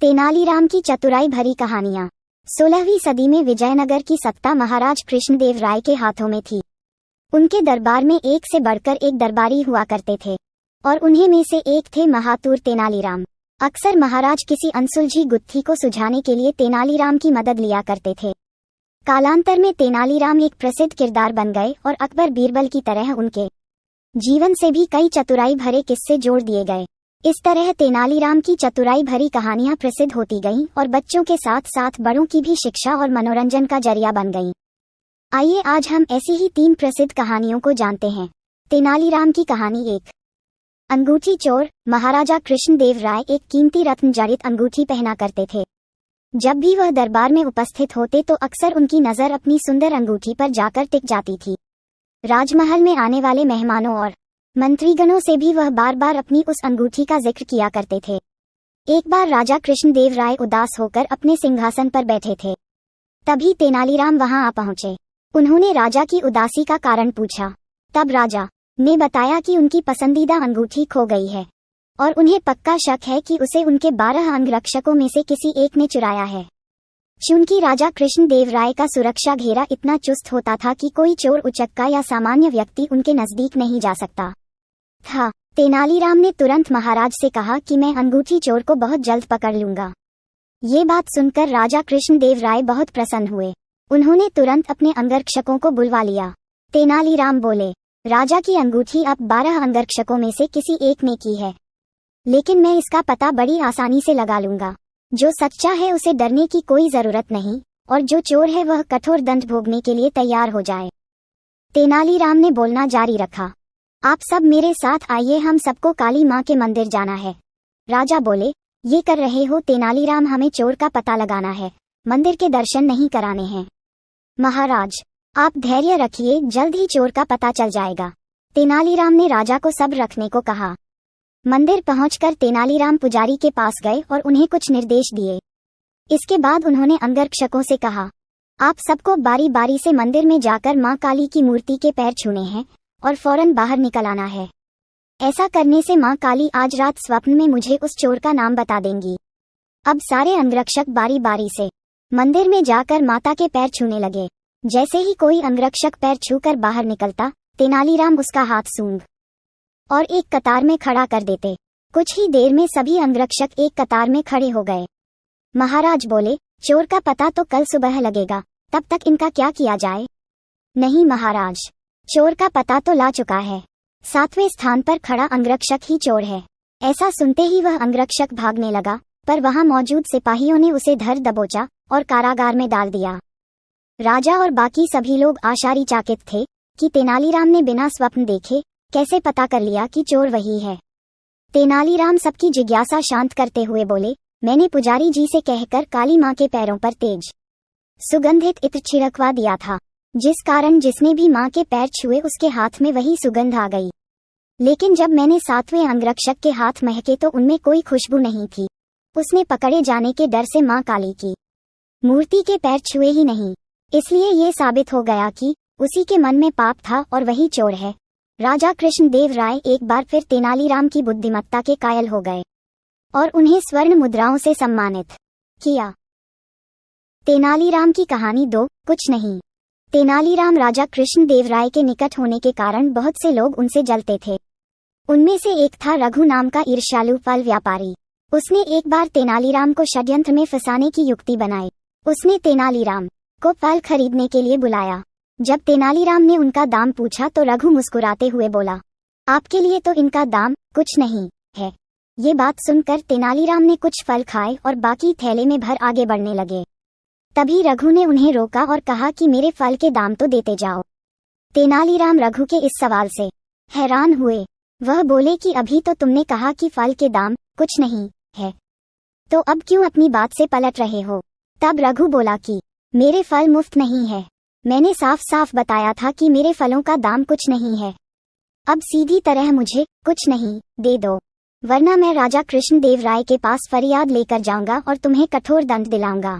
तेनालीराम की चतुराई भरी कहानियां। 16वीं सदी में विजयनगर की सत्ता महाराज कृष्णदेव राय के हाथों में थी। उनके दरबार में एक से बढ़कर एक दरबारी हुआ करते थे और उन्हीं में से एक थे महातूर तेनालीराम। अक्सर महाराज किसी अनसुलझी गुत्थी को सुलझाने के लिए तेनालीराम की मदद लिया करते थे। कालांतर में तेनालीराम एक प्रसिद्ध किरदार बन गए और अकबर बीरबल की तरह उनके जीवन से भी कई चतुराई भरे किस्से जोड़ दिए गए। इस तरह तेनालीराम की चतुराई भरी कहानियां प्रसिद्ध होती गईं और बच्चों के साथ साथ बड़ों की भी शिक्षा और मनोरंजन का जरिया बन गईं। आइए आज हम ऐसी ही 3 प्रसिद्ध कहानियों को जानते हैं। तेनालीराम की कहानी 1। अंगूठी चोर। महाराजा कृष्णदेव राय एक कीमती रत्न जड़ित अंगूठी पहना करते थे। जब भी वह दरबार में उपस्थित होते तो अक्सर उनकी नजर अपनी सुंदर अंगूठी पर जाकर टिक जाती थी। राजमहल में आने वाले मेहमानों और मंत्रीगणों से भी वह बार बार अपनी उस अंगूठी का जिक्र किया करते थे। एक बार राजा कृष्णदेव राय उदास होकर अपने सिंहासन पर बैठे थे। तभी तेनालीराम वहां आ पहुंचे। उन्होंने राजा की उदासी का कारण पूछा। तब राजा ने बताया कि उनकी पसंदीदा अंगूठी खो गई है और उन्हें पक्का शक है कि उसे उनके 12 अंगरक्षकों में से किसी एक ने चुराया है। चूंकि राजा कृष्णदेव राय का सुरक्षा घेरा इतना चुस्त होता था कि कोई चोर उचक्का या सामान्य व्यक्ति उनके नजदीक नहीं जा सकता था, तेनालीराम ने तुरंत महाराज से कहा कि मैं अंगूठी चोर को बहुत जल्द पकड़ लूंगा। ये बात सुनकर राजा कृष्णदेव राय बहुत प्रसन्न हुए। उन्होंने तुरंत अपने अंगरक्षकों को बुलवा लिया। तेनालीराम बोले, राजा की अंगूठी अब 12 अंगरक्षकों में से किसी एक ने की है, लेकिन मैं इसका पता बड़ी आसानी से लगा लूंगा। जो सच्चा है उसे डरने की कोई जरूरत नहीं और जो चोर है वह कठोर दंड भोगने के लिए तैयार हो जाए। तेनालीराम ने बोलना जारी रखा, आप सब मेरे साथ आइए, हम सबको काली माँ के मंदिर जाना है। राजा बोले, ये कर रहे हो तेनालीराम, हमें चोर का पता लगाना है, मंदिर के दर्शन नहीं कराने हैं। महाराज आप धैर्य रखिए, जल्द ही चोर का पता चल जाएगा। तेनालीराम ने राजा को सब्र रखने को कहा। मंदिर पहुंचकर तेनालीराम पुजारी के पास गए और उन्हें कुछ निर्देश दिए। इसके बाद उन्होंने अंगरक्षकों से कहा, आप सबको बारी बारी से मंदिर में जाकर मां काली की मूर्ति के पैर छूने हैं और फौरन बाहर निकल आना है। ऐसा करने से मां काली आज रात स्वप्न में मुझे उस चोर का नाम बता देंगी। अब सारे अंगरक्षक बारी बारी से मंदिर में जाकर माता के पैर छूने लगे। जैसे ही कोई अंगरक्षक पैर छूकर बाहर निकलता, तेनालीराम उसका हाथ सूंघ और एक कतार में खड़ा कर देते। कुछ ही देर में सभी अंगरक्षक एक कतार में खड़े हो गए। महाराज बोले, चोर का पता तो कल सुबह लगेगा, तब तक इनका क्या किया जाए? नहीं महाराज, चोर का पता तो ला चुका है। 7वें स्थान पर खड़ा अंगरक्षक ही चोर है। ऐसा सुनते ही वह अंगरक्षक भागने लगा, पर वहां मौजूद सिपाहियों ने उसे धर दबोचा और कारागार में डाल दिया। राजा और बाकी सभी लोग आश्चर्यचकित थे कि तेनालीराम ने बिना स्वप्न देखे कैसे पता कर लिया कि चोर वही है। तेनालीराम सबकी जिज्ञासा शांत करते हुए बोले, मैंने पुजारी जी से कहकर काली मां के पैरों पर तेज सुगंधित इत्र छिड़कवा दिया था, जिस कारण जिसने भी मां के पैर छुए उसके हाथ में वही सुगंध आ गई। लेकिन जब मैंने 7वें अंगरक्षक के हाथ महके तो उनमें कोई खुशबू नहीं थी। उसने पकड़े जाने के डर से मां काली की मूर्ति के पैर छुए ही नहीं। इसलिए ये साबित हो गया कि उसी के मन में पाप था और वही चोर है। राजा कृष्णदेव राय एक बार फिर तेनालीराम की बुद्धिमत्ता के कायल हो गए और उन्हें स्वर्ण मुद्राओं से सम्मानित किया। तेनालीराम की कहानी 2। कुछ नहीं। तेनालीराम राजा कृष्णदेव राय के निकट होने के कारण बहुत से लोग उनसे जलते थे। उनमें से एक था रघु नाम का ईर्ष्यालु फल व्यापारी। उसने एक बार तेनालीराम को षड्यंत्र में फंसाने की युक्ति बनाई। उसने तेनालीराम को फल खरीदने के लिए बुलाया। जब तेनालीराम ने उनका दाम पूछा तो रघु मुस्कुराते हुए बोला, आपके लिए तो इनका दाम कुछ नहीं है। ये बात सुनकर तेनालीराम ने कुछ फल खाए और बाकी थैले में भर आगे बढ़ने लगे। तभी रघु ने उन्हें रोका और कहा कि मेरे फल के दाम तो देते जाओ। तेनालीराम रघु के इस सवाल से हैरान हुए। वह बोले कि अभी तो तुमने कहा कि फल के दाम कुछ नहीं है, तो अब क्यों अपनी बात से पलट रहे हो? तब रघु बोला कि मेरे फल मुफ्त नहीं है। मैंने साफ साफ बताया था कि मेरे फलों का दाम कुछ नहीं है। अब सीधी तरह मुझे कुछ नहीं दे दो, वरना मैं राजा कृष्णदेव राय के पास फरियाद लेकर जाऊंगा और तुम्हें कठोर दंड दिलाऊंगा।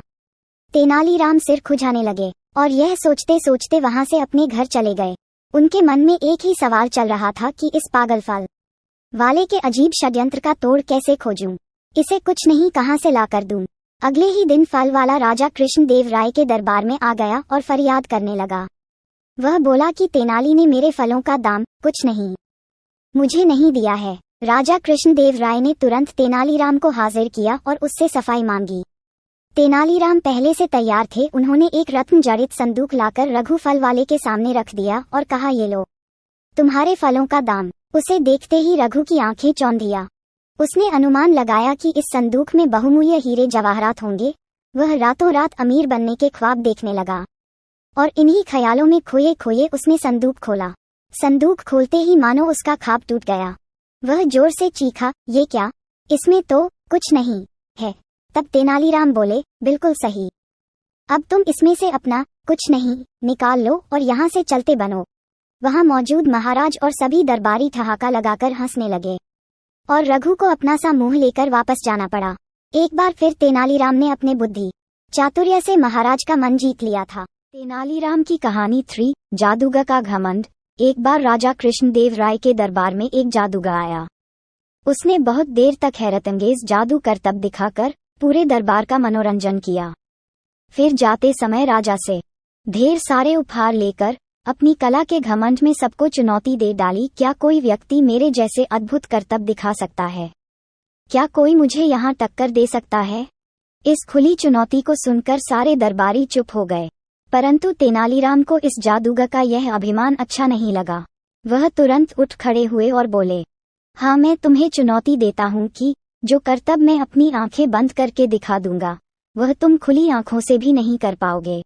तेनालीराम सिर खुजाने लगे और यह सोचते सोचते वहां से अपने घर चले गए। उनके मन में एक ही सवाल चल रहा था कि इस पागल फल वाले के अजीब षड्यंत्र का तोड़ कैसे खोजूं। इसे कुछ नहीं कहाँ से ला कर दूं। अगले ही दिन फल वाला राजा कृष्णदेव राय के दरबार में आ गया और फरियाद करने लगा। वह बोला कि तेनाली ने मेरे फलों का दाम कुछ नहीं मुझे नहीं दिया है। राजा कृष्णदेव राय ने तुरंत तेनालीराम को हाजिर किया और उससे सफाई मांगी। तेनालीराम पहले से तैयार थे। उन्होंने एक रत्न जड़ित संदूक लाकर रघु फल वाले के सामने रख दिया और कहा, ये लो तुम्हारे फलों का दाम। उसे देखते ही रघु की आंखें चौंधिया। उसने अनुमान लगाया कि इस संदूक में बहुमूल्य हीरे जवाहरात होंगे। वह रातों रात अमीर बनने के ख्वाब देखने लगा और इन्हीं ख्यालों में खोए खोए उसने संदूक खोला। संदूक खोलते ही मानो उसका ख्वाब टूट गया। वह जोर से चीखा, ये क्या, इसमें तो कुछ नहीं है। तब तेनालीराम बोले, बिल्कुल सही। अब तुम इसमें से अपना कुछ नहीं निकाल लो और यहाँ से चलते बनो। वहाँ मौजूद महाराज और सभी दरबारी ठहाका लगाकर हंसने लगे और रघु को अपना सा मुंह लेकर वापस जाना पड़ा। एक बार फिर तेनालीराम ने अपने बुद्धि चातुर्य से महाराज का मन जीत लिया था। तेनालीराम की कहानी 3 जादूगर का घमंड। एक बार राजा कृष्णदेव राय के दरबार में एक जादूगर आया। उसने बहुत देर तक हैरतअंगेज जादू करतब दिखाकर पूरे दरबार का मनोरंजन किया। फिर जाते समय राजा से ढेर सारे उपहार लेकर अपनी कला के घमंड में सबको चुनौती दे डाली, क्या कोई व्यक्ति मेरे जैसे अद्भुत करतब दिखा सकता है? क्या कोई मुझे यहाँ टक्कर दे सकता है? इस खुली चुनौती को सुनकर सारे दरबारी चुप हो गए, परंतु तेनालीराम को इस जादूगर का यह अभिमान अच्छा नहीं लगा। वह तुरंत उठ खड़े हुए और बोले, हाँ, मैं तुम्हें चुनौती देता हूँ कि जो करतब मैं अपनी आंखें बंद करके दिखा दूंगा वह तुम खुली आंखों से भी नहीं कर पाओगे।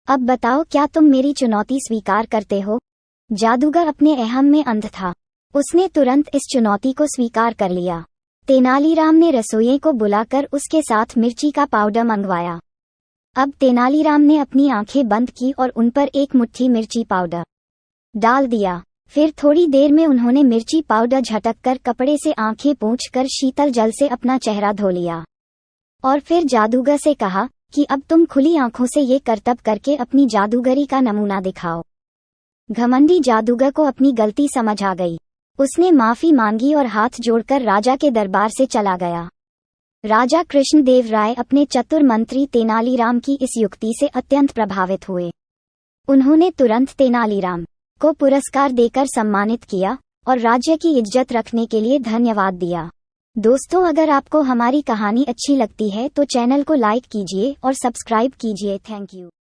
अब बताओ, क्या तुम मेरी चुनौती स्वीकार करते हो? जादूगर अपने अहम में अंध था। उसने तुरंत इस चुनौती को स्वीकार कर लिया। तेनालीराम ने रसोइये को बुलाकर उसके साथ मिर्ची का पाउडर मंगवाया। अब तेनालीराम ने अपनी आंखें बंद की और उन पर एक मुट्ठी मिर्ची पाउडर डाल दिया। फिर थोड़ी देर में उन्होंने मिर्ची पाउडर झटककर कपड़े से आंखें पोंछकर शीतल जल से अपना चेहरा धो लिया और फिर जादूगर से कहा कि अब तुम खुली आंखों से ये करतब करके अपनी जादूगरी का नमूना दिखाओ। घमंडी जादूगर को अपनी गलती समझ आ गई। उसने माफी मांगी और हाथ जोड़कर राजा के दरबार से चला गया। राजा कृष्णदेव राय अपने चतुर मंत्री तेनालीराम की इस युक्ति से अत्यंत प्रभावित हुए। उन्होंने तुरंत तेनालीराम को पुरस्कार देकर सम्मानित किया और राज्य की इज्जत रखने के लिए धन्यवाद दिया। दोस्तों, अगर आपको हमारी कहानी अच्छी लगती है तो चैनल को लाइक कीजिए और सब्सक्राइब कीजिए। Thank you.